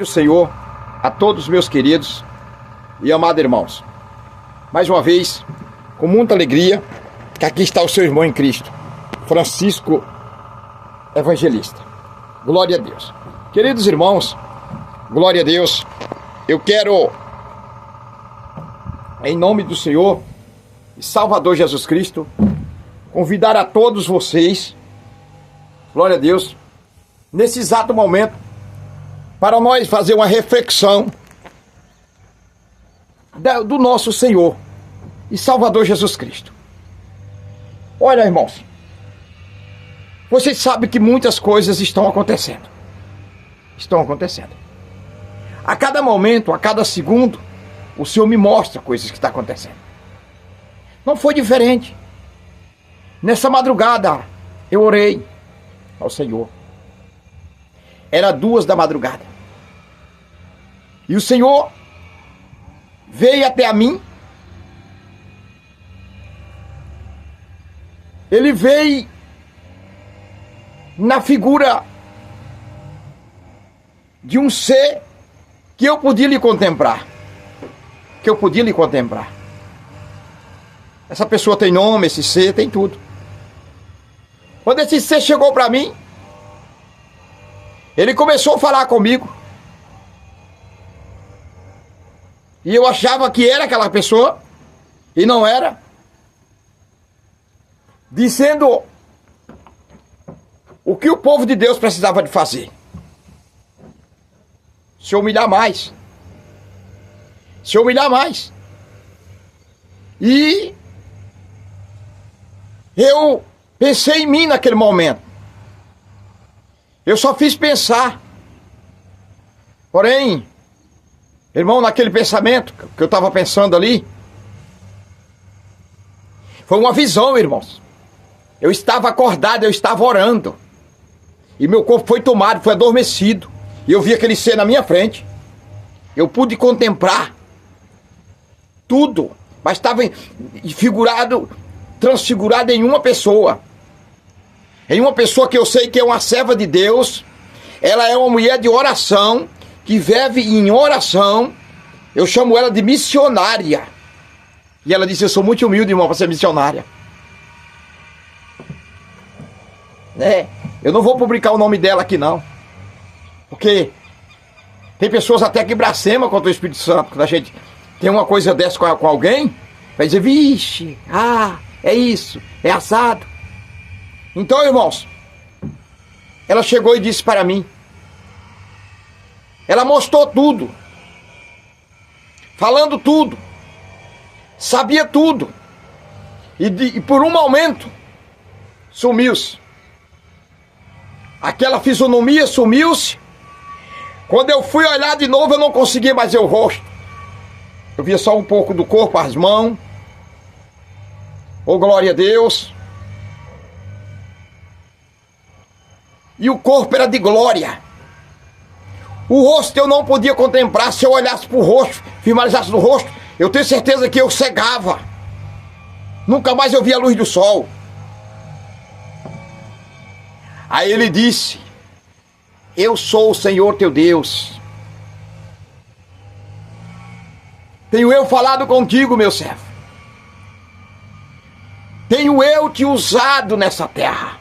do Senhor a todos meus queridos e amados irmãos. Mais uma vez, com muita alegria, que aqui está o seu irmão em Cristo, Francisco Evangelista. Glória a Deus. Queridos irmãos, glória a Deus. Eu quero, em nome do Senhor e Salvador Jesus Cristo, convidar a todos vocês, glória a Deus, nesse exato momento, para nós fazer uma reflexão do nosso Senhor e Salvador Jesus Cristo. Olha, irmãos, vocês sabem que muitas coisas estão acontecendo. A cada momento, a cada segundo, o Senhor me mostra coisas que estão acontecendo. Não foi diferente. Nessa madrugada, eu orei ao Senhor. Era 2 da madrugada. E o Senhor veio até a mim. Ele veio na figura de um ser que eu podia lhe contemplar. Essa pessoa tem nome, esse ser tem tudo. Quando esse ser chegou para mim, ele começou a falar comigo. E eu achava que era aquela pessoa, e não era. Dizendo o que o povo de Deus precisava de fazer. Se humilhar mais. E eu pensei em mim naquele momento. Eu só fiz pensar. Porém, irmão, naquele pensamento que eu estava pensando ali, foi uma visão, irmãos. Eu estava acordado, eu estava orando. E meu corpo foi tomado, foi adormecido. E eu vi aquele ser na minha frente. Eu pude contemplar tudo. Mas estava transfigurado em uma pessoa. Em uma pessoa que eu sei que é uma serva de Deus. Ela é uma mulher de oração, que vive em oração. Eu chamo ela de missionária. E ela disse: eu sou muito humilde, irmão, para ser missionária. Eu não vou publicar o nome dela aqui, não. Porque tem pessoas até que blasfemam contra o Espírito Santo. Quando a gente tem uma coisa dessa com alguém, vai dizer: vixe, é isso, é assado. Então, irmãos, ela chegou e disse para mim. Ela mostrou tudo. Falando tudo. Sabia tudo. E por um momento, sumiu-se. Aquela fisionomia sumiu-se. Quando eu fui olhar de novo, eu não conseguia mais ver o rosto. Eu via só um pouco do corpo, as mãos. Oh, glória a Deus. E o corpo era de glória. O rosto eu não podia contemplar. Se eu olhasse para o rosto, finalizasse no rosto, eu tenho certeza que eu cegava. Nunca mais eu via a luz do sol. Aí ele disse: eu sou o Senhor teu Deus. Tenho eu falado contigo, meu servo. Tenho eu te usado nessa terra.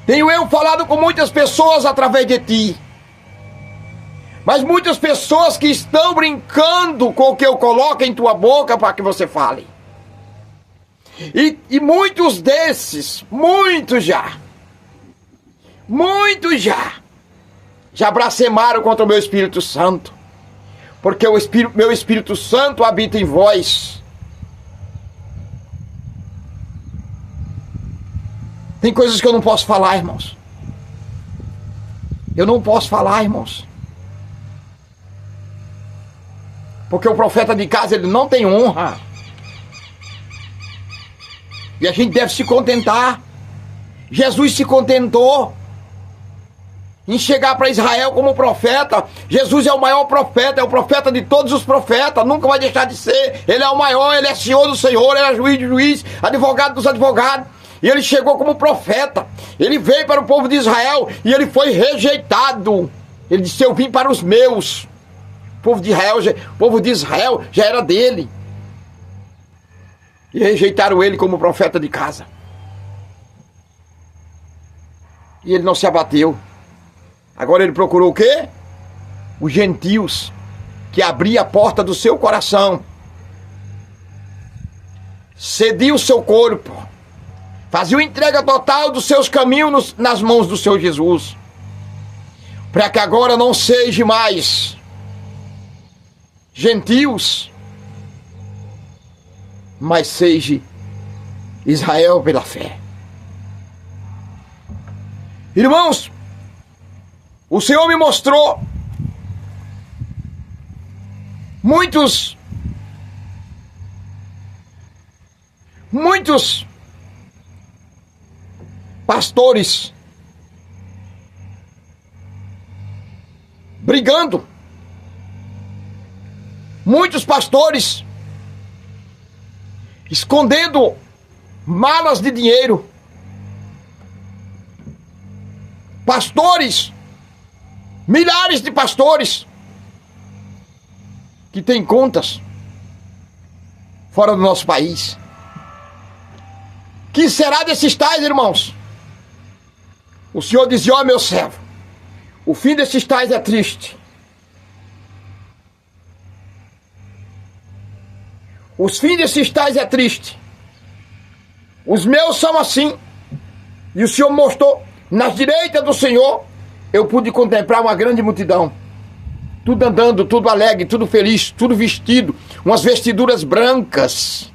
Tenho eu falado com muitas pessoas através de ti. Mas muitas pessoas que estão brincando com o que eu coloco em tua boca para que você fale. E muitos desses, muitos já blasfemaram contra o meu Espírito Santo. Porque meu Espírito Santo habita em vós. Tem coisas que eu não posso falar, irmãos. Porque o profeta de casa, ele não tem honra. E a gente deve se contentar. Jesus se contentou em chegar para Israel como profeta. Jesus é o maior profeta, é o profeta de todos os profetas, nunca vai deixar de ser. Ele é o maior, ele é Senhor do Senhor, ele é juiz de juiz, advogado dos advogados. E ele chegou como profeta. Ele veio para o povo de Israel e ele foi rejeitado. Ele disse: eu vim para os meus. O povo de Israel já era dele. E rejeitaram ele como profeta de casa. E ele não se abateu. Agora ele procurou o quê? Os gentios, que abria a porta do seu coração, cedia o seu corpo, fazia entrega total dos seus caminhos nas mãos do seu Jesus, para que agora não seja mais gentios, mas seja Israel pela fé. Irmãos, o Senhor me mostrou muitos pastores brigando, muitos pastores escondendo malas de dinheiro, pastores, milhares de pastores que têm contas fora do nosso país. Que será desses tais, irmãos? O Senhor dizia: ó meu servo, o fim desses tais é triste. Os fins desses tais é triste. Os meus são assim. E o Senhor mostrou, nas direitas do Senhor, eu pude contemplar uma grande multidão. Tudo andando, tudo alegre, tudo feliz, tudo vestido, umas vestiduras brancas.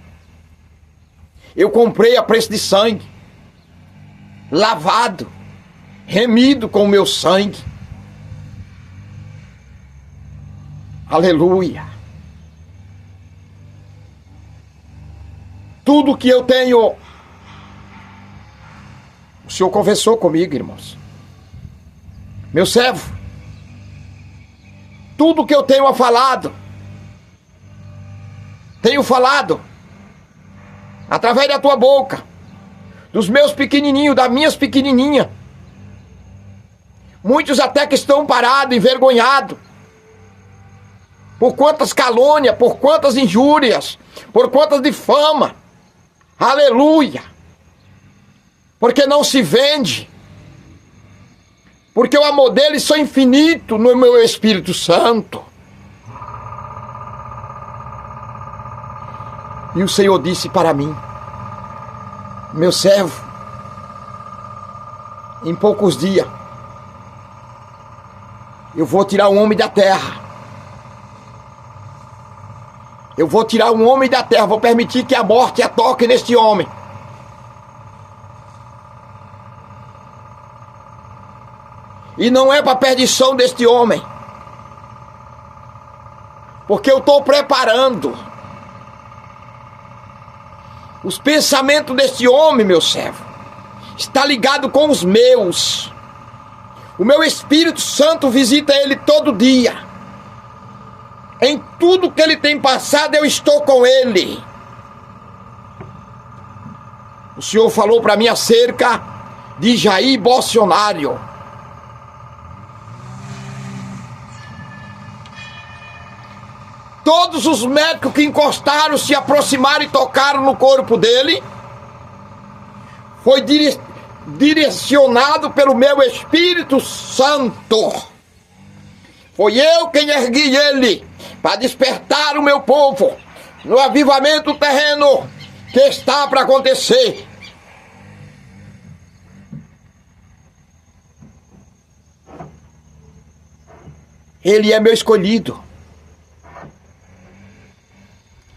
Eu comprei a preço de sangue, lavado, remido com o meu sangue. Aleluia. Tudo que eu tenho, o Senhor conversou comigo, irmãos. Meu servo, tudo que eu tenho falado, através da tua boca, dos meus pequenininhos, das minhas pequenininhas. Muitos até que estão parados, envergonhados, por quantas calúnias, por quantas injúrias, por quantas difama. Aleluia! Porque não se vende, porque o amor deles são infinito no meu Espírito Santo. E o Senhor disse para mim: meu servo, em poucos dias eu vou tirar um homem da terra. Eu vou tirar um homem da terra, vou permitir que a morte a toque neste homem. E não é para a perdição deste homem, porque eu estou preparando os pensamentos deste homem, meu servo. Está ligado com os meus. O meu Espírito Santo visita ele todo dia. Em tudo que ele tem passado, eu estou com ele. O Senhor falou para mim acerca de Jair Bolsonaro. Todos os médicos que encostaram, se aproximaram e tocaram no corpo dele, foi direcionado pelo meu Espírito Santo. Foi eu quem ergui ele para despertar o meu povo no avivamento terreno que está para acontecer. Ele é meu escolhido.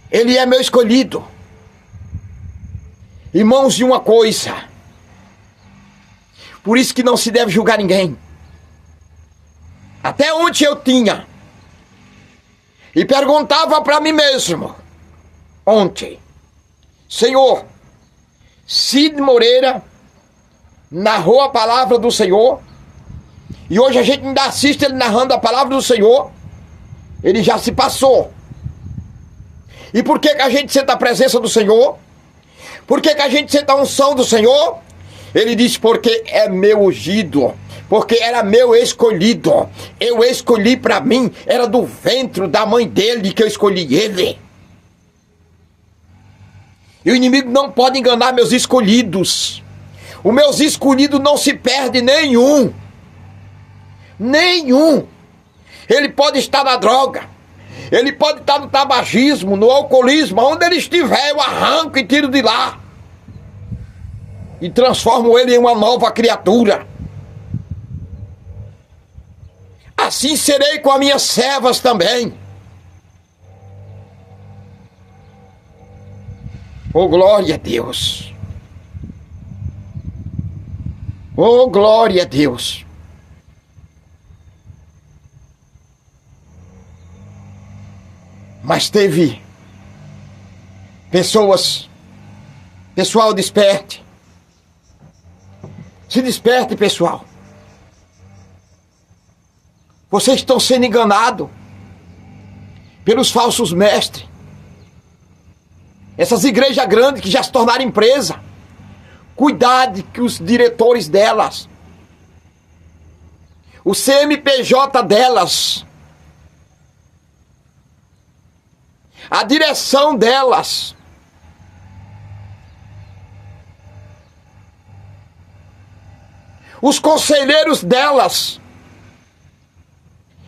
Ele é meu escolhido. Irmãos, de uma coisa, por isso que não se deve julgar ninguém. Até ontem eu tinha, e perguntava para mim mesmo, ontem: Senhor, Cid Moreira narrou a palavra do Senhor, e hoje a gente ainda assiste ele narrando a palavra do Senhor. Ele já se passou. E por que a gente sente a presença do Senhor? Por que a gente sente a unção do Senhor? Ele diz, porque é meu ungido, porque era meu escolhido. Eu escolhi para mim, era do ventre da mãe dele que eu escolhi ele. E o inimigo não pode enganar meus escolhidos. Os meus escolhidos não se perde nenhum. Nenhum. Ele pode estar na droga. Ele pode estar no tabagismo, no alcoolismo. Onde ele estiver, eu arranco e tiro de lá. E transformo ele em uma nova criatura. Assim serei com as minhas servas também. Oh, glória a Deus. Oh, glória a Deus. Mas teve pessoal, desperte. Se desperte, pessoal. Vocês estão sendo enganados pelos falsos mestres. Essas igrejas grandes que já se tornaram empresa. Cuidado que os diretores delas, o CNPJ delas, a direção delas, os conselheiros delas,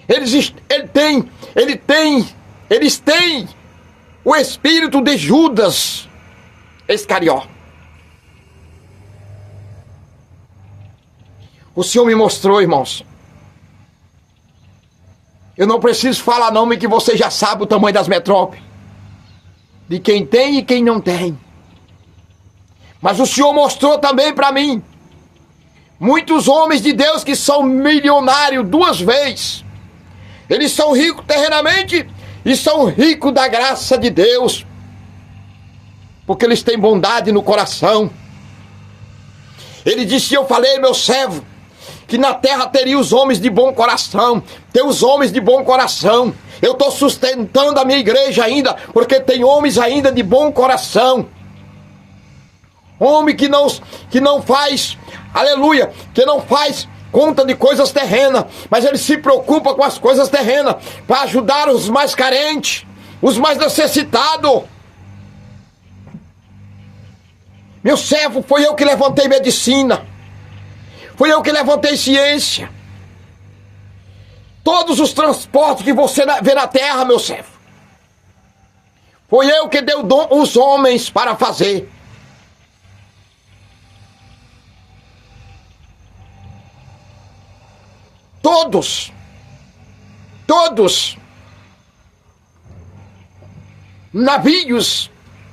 eles têm o espírito de Judas Iscarió. O Senhor me mostrou, irmãos. Eu não preciso falar nome que você já sabe o tamanho das metrópoles. De quem tem e quem não tem. Mas o Senhor mostrou também para mim. Muitos homens de Deus que são milionários 2 vezes. Eles são ricos terrenamente e são ricos da graça de Deus. Porque eles têm bondade no coração. Ele disse, eu falei, meu servo, que na terra teria os homens de bom coração. Tem os homens de bom coração. Eu estou sustentando a minha igreja ainda, porque tem homens ainda de bom coração. Homem que não faz, aleluia, que não faz conta de coisas terrenas, mas ele se preocupa com as coisas terrenas, para ajudar os mais carentes, os mais necessitados. Meu servo, foi eu que levantei medicina. Foi eu que levantei ciência. Todos os transportes que você vê na terra, meu servo. Foi eu que dei os homens para fazer. Todos. Navios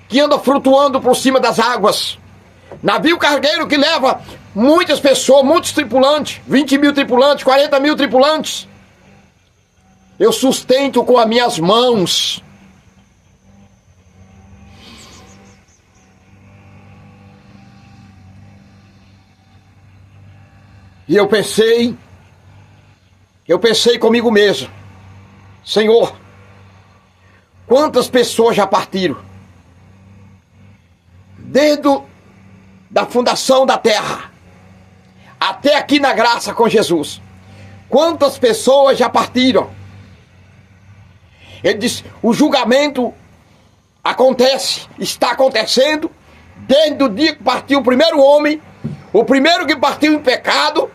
que andam flutuando por cima das águas. Navio cargueiro que leva muitas pessoas, muitos tripulantes, 20 mil tripulantes, 40 mil tripulantes. Eu sustento com as minhas mãos. E eu pensei comigo mesmo, Senhor, quantas pessoas já partiram? Desde da fundação da terra até aqui na graça com Jesus. Quantas pessoas já partiram? Ele disse, o julgamento está acontecendo desde o dia que partiu o primeiro homem. O primeiro que partiu em pecado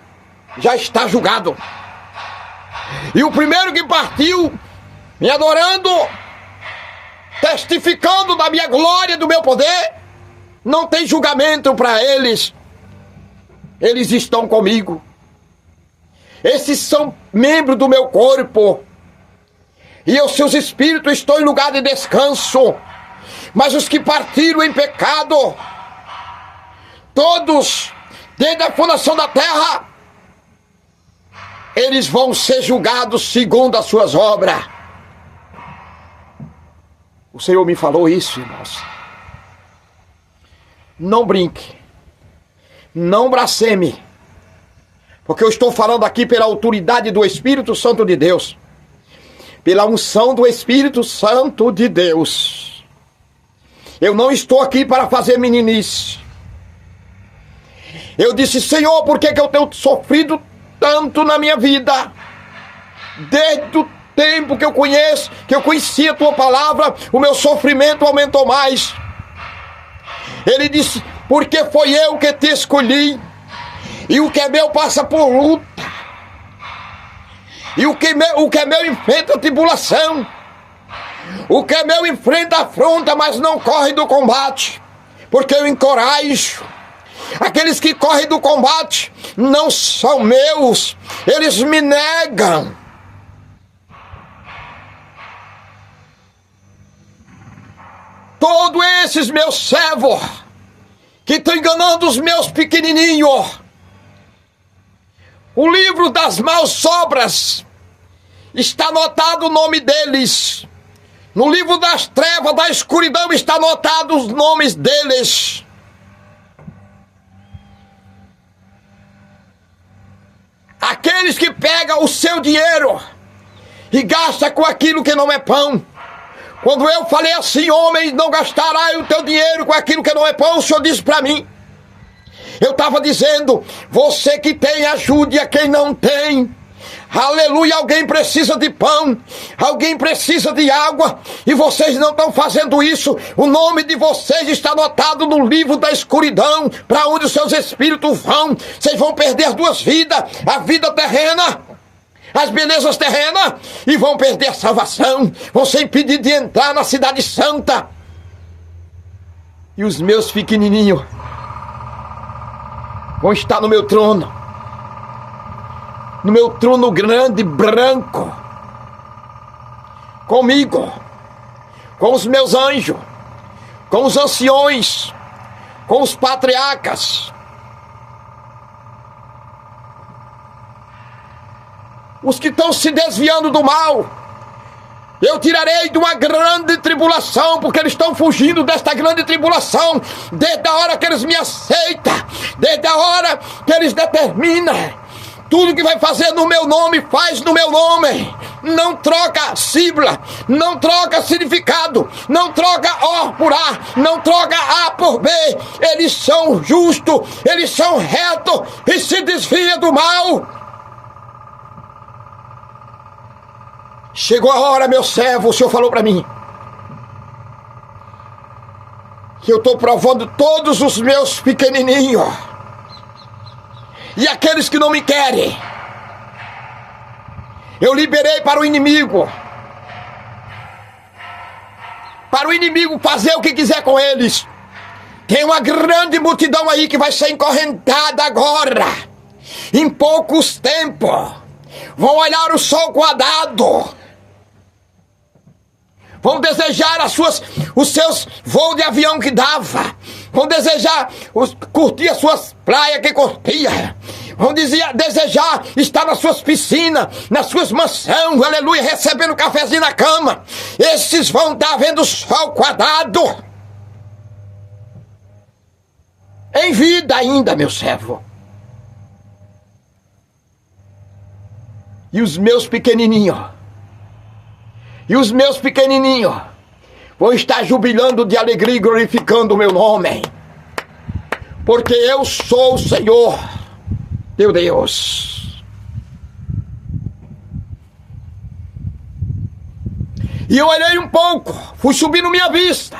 já está julgado. E o primeiro que partiu me adorando, testificando da minha glória, do meu poder, não tem julgamento para eles. Eles estão comigo. Esses são membros do meu corpo. E os seus espíritos estão em lugar de descanso. Mas os que partiram em pecado, todos, desde a fundação da terra, eles vão ser julgados segundo as suas obras. O Senhor me falou isso, irmãos. Não brinque. Não blasfeme. Porque eu estou falando aqui pela autoridade do Espírito Santo de Deus. Pela unção do Espírito Santo de Deus. Eu não estou aqui para fazer meninice. Eu disse: Senhor, por que eu tenho sofrido tanto na minha vida? Desde o tempo que eu conheci a tua palavra, o meu sofrimento aumentou mais. Ele disse: porque foi eu que te escolhi, e o que é meu passa por luta, e o que é meu enfrenta tribulação, o que é meu enfrenta afronta, mas não corre do combate, porque eu encorajo. Aqueles que correm do combate não são meus, eles me negam. Todos esses meus servos que estão enganando os meus pequenininhos, o livro das maus obras está anotado o nome deles. No livro das trevas, da escuridão, está anotado os nomes deles. Aqueles que pegam o seu dinheiro e gastam com aquilo que não é pão. Quando eu falei assim: homem, não gastará o teu dinheiro com aquilo que não é pão, o Senhor disse para mim. Eu estava dizendo: você que tem, ajude a quem não tem. Aleluia, alguém precisa de pão, alguém precisa de água, e vocês não estão fazendo isso. O nome de vocês está anotado no livro da escuridão, para onde os seus espíritos vão. Vocês vão perder as duas vidas, a vida terrena, as belezas terrenas, e vão perder a salvação, vão ser impedidos de entrar na cidade santa. E os meus pequenininhos vão estar no meu trono grande, branco, comigo, com os meus anjos, com os anciões, com os patriarcas. Os que estão se desviando do mal, eu tirarei de uma grande tribulação, porque eles estão fugindo desta grande tribulação, desde a hora que eles me aceitam, desde a hora que eles determinam. Tudo que vai fazer no meu nome, faz no meu nome. Não troca símbolo, não troca significado, não troca O por A, não troca A por B. Eles são justos, eles são retos e se desviam do mal. Chegou a hora, meu servo, o Senhor falou para mim que eu estou provando todos os meus pequenininhos. E aqueles que não me querem, eu liberei para o inimigo. Para o inimigo fazer o que quiser com eles. Tem uma grande multidão aí que vai ser encorrentada agora. Em poucos tempos. Vão olhar o sol quadrado. Vão desejar os seus voos de avião que dava. Vão desejar curtir as suas praias que curtia. Vão desejar estar nas suas piscinas, nas suas mansões, aleluia, recebendo cafezinho na cama. Esses vão estar vendo o sol quadrado. Em vida ainda, meu servo. E os meus pequenininhos vão estar jubilando de alegria e glorificando o meu nome. Porque eu sou o Senhor, teu Deus. E eu olhei um pouco, fui subindo minha vista,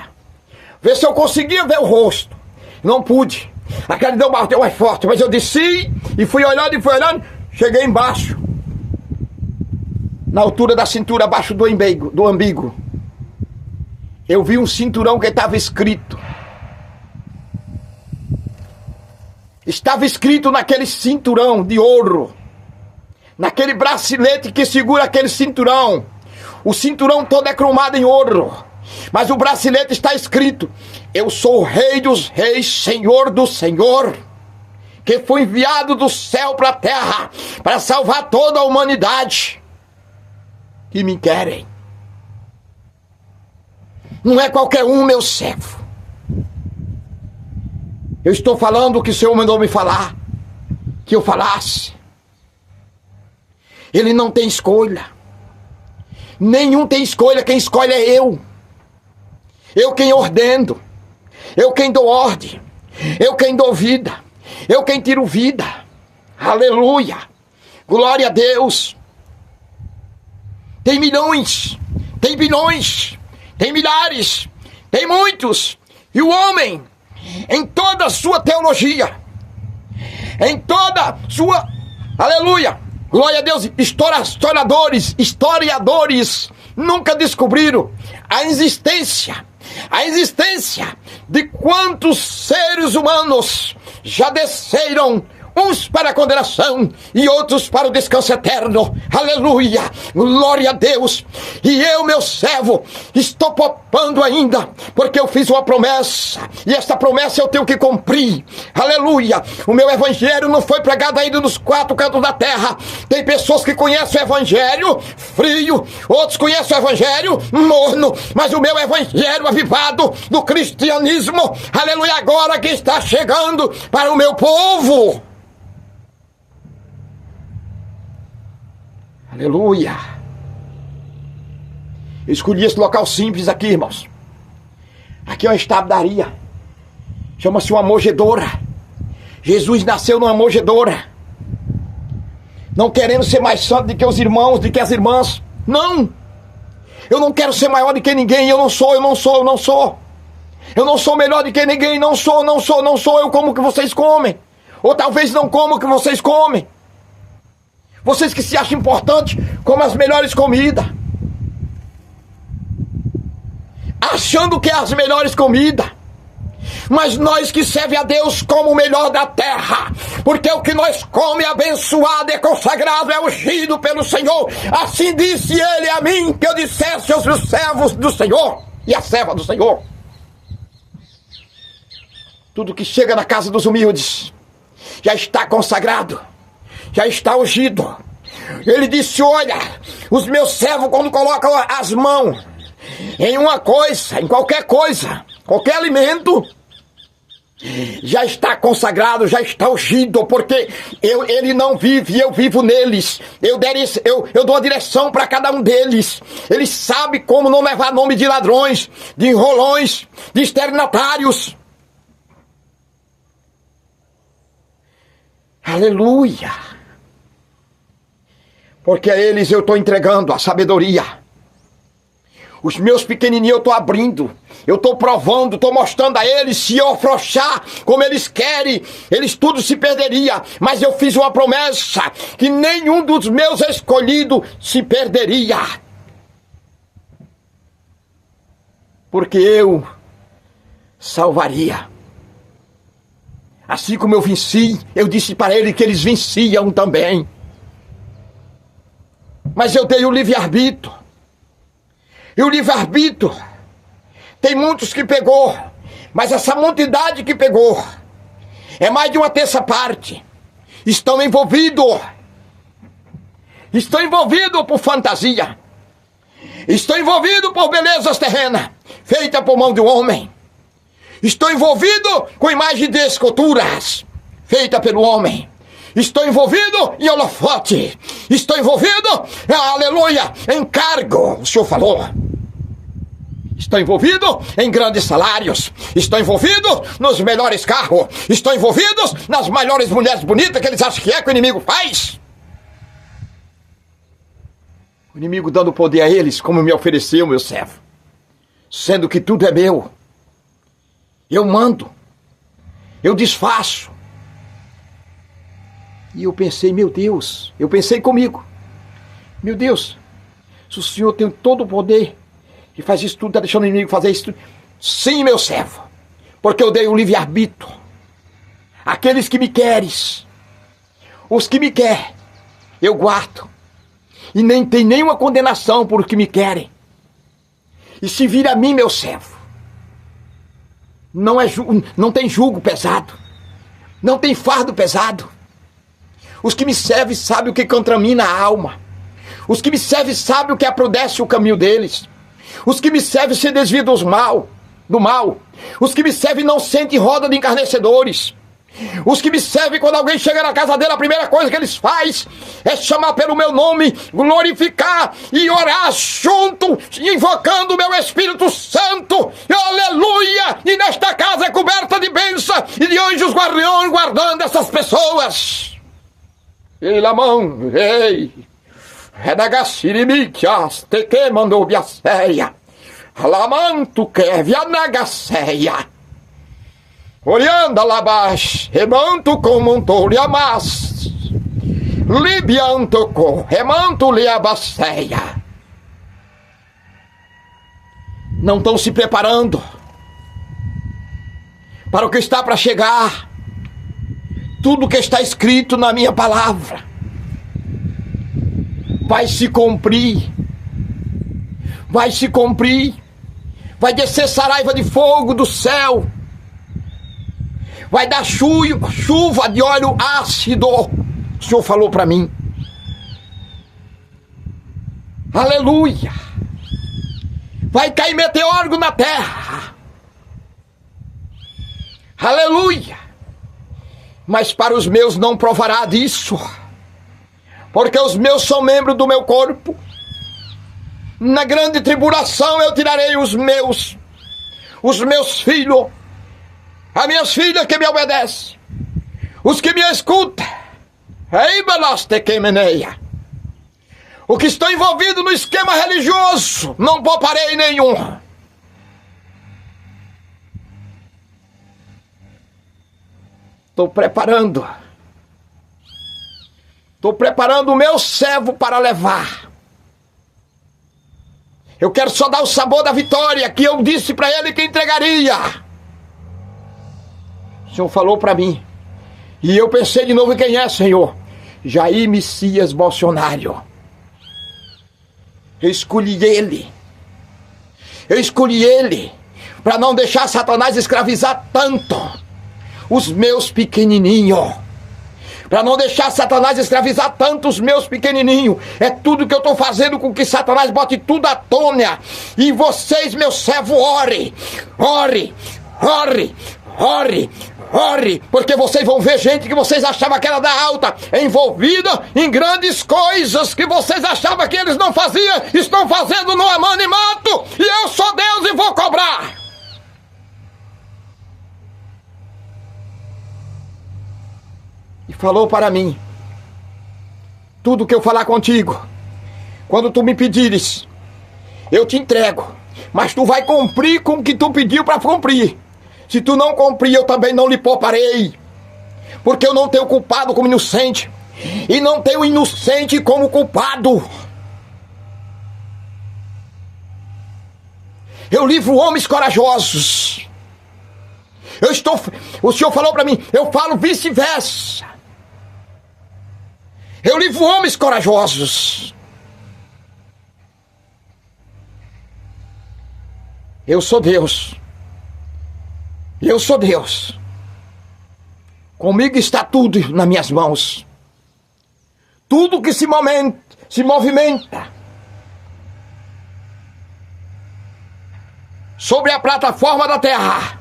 ver se eu conseguia ver o rosto. Não pude. A claridão bateu mais forte, mas eu desci e fui olhando, cheguei embaixo. Na altura da cintura, abaixo do umbigo, eu vi um cinturão que estava escrito. Estava escrito naquele cinturão de ouro, naquele bracelete que segura aquele cinturão. O cinturão todo é cromado em ouro, mas o bracelete está escrito: eu sou o Rei dos Reis, Senhor do Senhor, que foi enviado do céu para a terra para salvar toda a humanidade. Que me querem. Não é qualquer um, meu servo. Eu estou falando o que o Senhor mandou me falar, que eu falasse. Ele não tem escolha. Nenhum tem escolha, quem escolhe é eu. Eu quem ordeno. Eu quem dou ordem. Eu quem dou vida. Eu quem tiro vida. Aleluia. Glória a Deus. Tem milhões, tem bilhões, tem milhares, tem muitos. E o homem, em toda a sua teologia, em toda sua, aleluia, glória a Deus, historiadores nunca descobriram a existência de quantos seres humanos já desceram, uns para a condenação e outros para o descanso eterno. Aleluia, glória a Deus. E eu, meu servo, estou poupando ainda, porque eu fiz uma promessa, e esta promessa eu tenho que cumprir. Aleluia. O meu evangelho não foi pregado ainda nos 4 cantos da terra. Tem pessoas que conhecem o evangelho frio, outros conhecem o evangelho morno, mas o meu evangelho avivado do cristianismo, aleluia, agora que está chegando para o meu povo. Aleluia. Eu escolhi esse local simples aqui, irmãos. Aqui é uma estadaria. Chama-se uma manjedoura. Jesus nasceu numa manjedoura. Não querendo ser mais santo do que os irmãos, do que as irmãs. Não. Eu não quero ser maior do que ninguém. Eu não sou. Eu não sou melhor do que ninguém. Não sou. Eu como o que vocês comem. Ou talvez não como o que vocês comem. Vocês que se acham importantes, comem as melhores comidas. Achando que é as melhores comidas. Mas nós que servem a Deus como o melhor da terra. Porque o que nós comemos é abençoado, é consagrado, é ungido pelo Senhor. Assim disse ele a mim, que eu dissesse aos servos do Senhor e a serva do Senhor. Tudo que chega na casa dos humildes já está consagrado. Já está ungido. Ele disse, olha, os meus servos quando colocam as mãos em uma coisa, em qualquer coisa, qualquer alimento, já está consagrado, já está ungido, porque ele não vive, eu vivo neles. Eu dou a direção para cada um deles. Ele sabe como não levar nome de ladrões, de enrolões, de estelionatários. Aleluia. Porque a eles eu estou entregando a sabedoria. Os meus pequenininhos eu estou abrindo. Eu estou provando, estou mostrando a eles. Se eu afrouxar como eles querem, eles tudo se perderia. Mas eu fiz uma promessa que nenhum dos meus escolhidos se perderia. Porque eu salvaria. Assim como eu venci, eu disse para eles que eles venciam também. Mas eu dei o livre-arbítrio. E o livre-arbítrio, tem muitos que pegou, mas essa quantidade que pegou, é mais de uma terça parte. Estão envolvidos por fantasia. Estão envolvidos por belezas terrenas, feitas por mão de um homem. Estou envolvido com imagens de esculturas, feitas pelo homem. Estou envolvido em holofote. Estou envolvido, aleluia, em cargo, o Senhor falou. Estou envolvido em grandes salários. Estou envolvido nos melhores carros. Estou envolvido nas maiores mulheres bonitas que eles acham que o inimigo faz. O inimigo dando poder a eles, como me ofereceu, meu servo. Sendo que tudo é meu. Eu mando. Eu desfaço. E eu pensei, meu Deus, eu pensei comigo. Meu Deus, se o Senhor tem todo o poder e faz isso tudo, está deixando o inimigo fazer isso tudo. Sim, meu servo, porque eu dei o livre-arbítrio. Aqueles que me queres, os que me querem, eu guardo. E nem tem nenhuma condenação por os que me querem. E se vir a mim, meu servo, não tem jugo pesado, não tem fardo pesado. Os que me servem sabem o que contamina a alma. Os que me servem sabem o que aprudece o caminho deles. Os que me servem se desviam do mal. Os que me servem não sentem roda de encarnecedores. Os que me servem, quando alguém chega na casa dele, a primeira coisa que eles fazem é chamar pelo meu nome, glorificar e orar junto, invocando o meu Espírito Santo. Aleluia! E nesta casa é coberta de bênção e de anjos guardando essas pessoas. E lá mão, ei, redagassirimiquias, te que mandou biaceia, alamanto que vianagaceia. Orianda labash, remanto com montore amas, libianto com remanto liabaceia. Não estão se preparando para o que está para chegar. Tudo que está escrito na minha palavra vai se cumprir. Vai se cumprir. Vai descer saraiva de fogo do céu. Vai dar chuva de óleo ácido. O Senhor falou para mim. Aleluia. Vai cair meteoro na terra. Aleluia. Mas para os meus não provará disso. Porque os meus são membros do meu corpo. Na grande tribulação eu tirarei os meus filhos. As minhas filhas que me obedecem, os que me escutam, o que estão envolvidos no esquema religioso, não pouparei nenhum. Estou preparando o meu servo para levar. Eu quero só dar o sabor da vitória que eu disse para ele que entregaria. O Senhor falou para mim, e eu pensei de novo em quem é, Senhor. Jair Messias Bolsonaro. Eu escolhi ele para não deixar Satanás escravizar tanto os meus pequenininhos, para não deixar Satanás escravizar tanto os meus pequenininhos. É tudo que eu estou fazendo com que Satanás bote tudo à tona. E vocês, meus servos, ore, porque vocês vão ver gente que vocês achavam que era da alta, envolvida em grandes coisas que vocês achavam que eles não faziam, estão fazendo no anonimato, e eu sou Deus e vou cobrar. E falou para mim, tudo que eu falar contigo, quando tu me pedires, eu te entrego, mas tu vai cumprir com o que tu pediu para cumprir. Se tu não cumprir, eu também não lhe pouparei. Porque eu não tenho culpado como inocente. E não tenho inocente como culpado. Eu livro homens corajosos. O Senhor falou para mim, eu falo vice-versa. Eu livro homens corajosos. Eu sou Deus. Eu sou Deus. Comigo está tudo nas minhas mãos. Tudo que se movimenta sobre a plataforma da terra,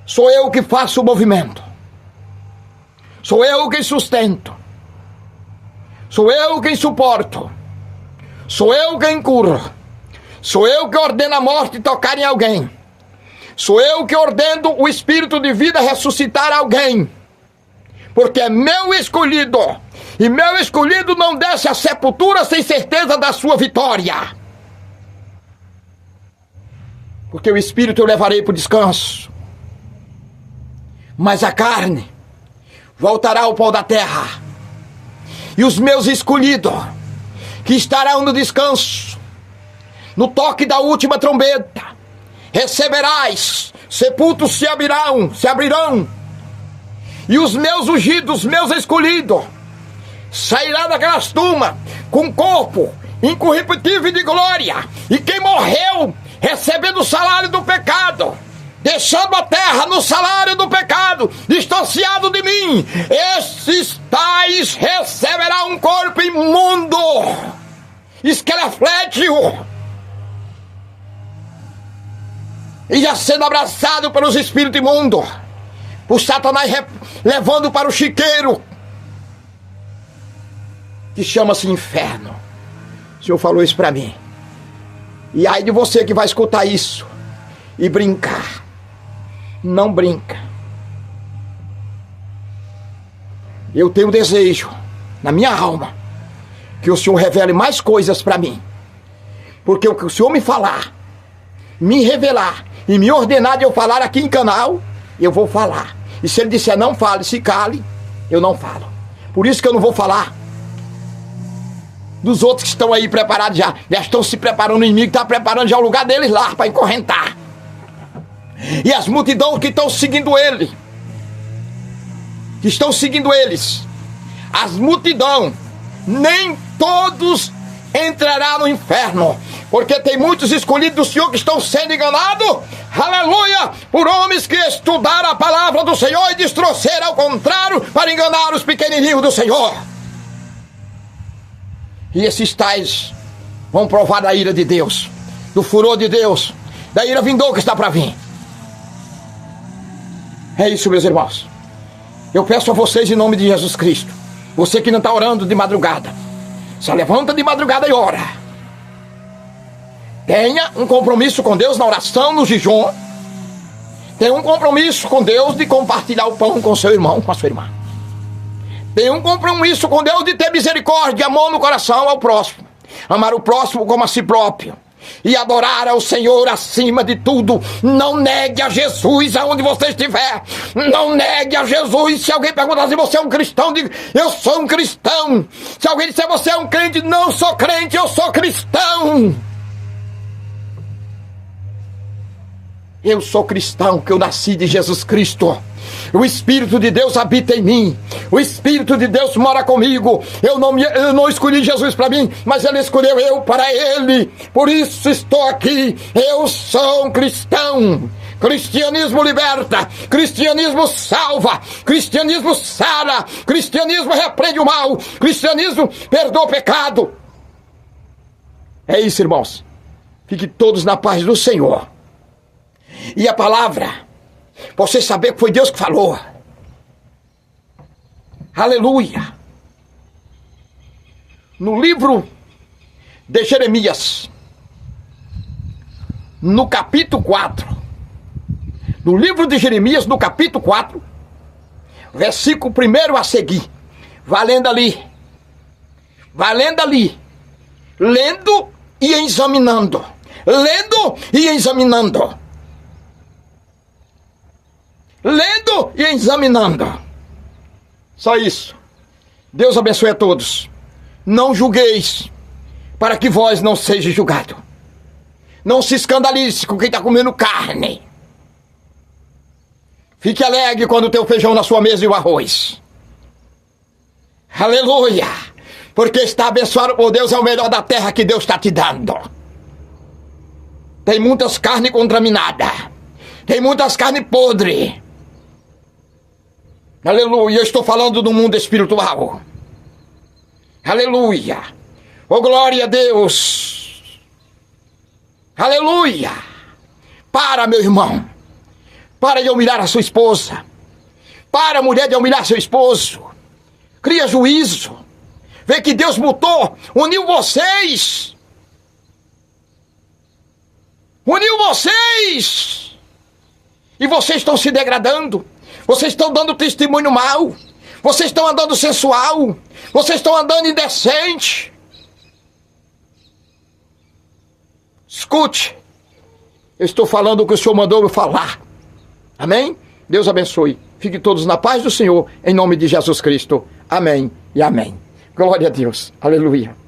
sou eu que faço o movimento. Sou eu quem sustento. Sou eu quem suporto. Sou eu quem curo. Sou eu que ordeno a morte tocar em alguém. Sou eu que ordeno o espírito de vida ressuscitar alguém. Porque é meu escolhido. E meu escolhido não desce à sepultura sem certeza da sua vitória. Porque o espírito eu levarei para o descanso. Mas a carne voltará ao pó da terra. E os meus escolhidos, que estarão no descanso, no toque da última trombeta, receberás, sepultos se abrirão, e os meus ungidos, meus escolhidos, sairá daquelas tumbas com corpo incorruptível e de glória, e quem morreu recebendo o salário do pecado, deixando a terra no salário do pecado, distanciado de mim, esses tais receberá um corpo imundo, esquelético, e já sendo abraçado pelos espíritos imundos, o Satanás levando para o chiqueiro, que chama-se inferno. O Senhor falou isso para mim. E aí de você que vai escutar isso e brincar. Não brinca. Eu tenho desejo na minha alma que o Senhor revele mais coisas para mim. Porque o que o Senhor me falar, me revelar e me ordenar de eu falar aqui em canal, eu vou falar. E se Ele disser não fale, se cale, eu não falo. Por isso que eu não vou falar dos outros que estão aí preparados já. Já estão se preparando, o inimigo está preparando já o lugar deles lá para encorrentar. E as multidões que estão seguindo ele, que estão seguindo eles, as multidões, nem todos entrarão no inferno, porque tem muitos escolhidos do Senhor que estão sendo enganados, aleluia, por homens que estudaram a palavra do Senhor e distorceram ao contrário para enganar os pequenininhos do Senhor. E esses tais vão provar da ira de Deus, do furor de Deus, da ira vindoura que está para vir. É isso, meus irmãos. Eu peço a vocês em nome de Jesus Cristo, você que não está orando de madrugada, só levanta de madrugada e ora. Tenha um compromisso com Deus na oração, no jejum. Tenha um compromisso com Deus de compartilhar o pão com seu irmão, com a sua irmã. Tenha um compromisso com Deus de ter misericórdia, amor no coração ao próximo. Amar o próximo como a si próprio. E adorar ao Senhor acima de tudo. Não negue a Jesus aonde você estiver. Não negue a Jesus. Se alguém perguntar se você é um cristão, diga, eu sou um cristão. Se alguém disser você é um crente, não sou crente, eu sou cristão. Eu sou cristão, que eu nasci de Jesus Cristo. O Espírito de Deus habita em mim. O Espírito de Deus mora comigo. Eu não escolhi Jesus para mim, mas Ele escolheu eu para Ele. Por isso estou aqui. Eu sou um cristão. Cristianismo liberta. Cristianismo salva. Cristianismo sara. Cristianismo repreende o mal. Cristianismo perdoa o pecado. É isso, irmãos. Fiquem todos na paz do Senhor. E a palavra, você saber que foi Deus que falou. Aleluia. No livro de Jeremias, no capítulo 4. No livro de Jeremias, no capítulo 4, versículo 1 a seguir. Valendo ali. Lendo e examinando. Lendo e examinando. Lendo e examinando. Só isso. Deus abençoe a todos. Não julgueis, para que vós não sejais julgados. Não se escandalize com quem está comendo carne. Fique alegre quando tem o feijão na sua mesa e o arroz. Aleluia. Porque está abençoado por Deus, é o melhor da terra que Deus está te dando. Tem muitas carnes contaminadas. Tem muitas carnes podres. Aleluia, eu estou falando do mundo espiritual. Aleluia. Oh, glória a Deus. Aleluia. Para, meu irmão. Para de humilhar a sua esposa. Para, mulher, de humilhar seu esposo. Cria juízo. Vê que Deus mutou, uniu vocês. Uniu vocês. E vocês estão se degradando. Vocês estão dando testemunho mau. Vocês estão andando sensual. Vocês estão andando indecente. Escute. Eu estou falando o que o Senhor mandou eu falar. Amém? Deus abençoe. Fiquem todos na paz do Senhor, em nome de Jesus Cristo. Amém e amém. Glória a Deus. Aleluia.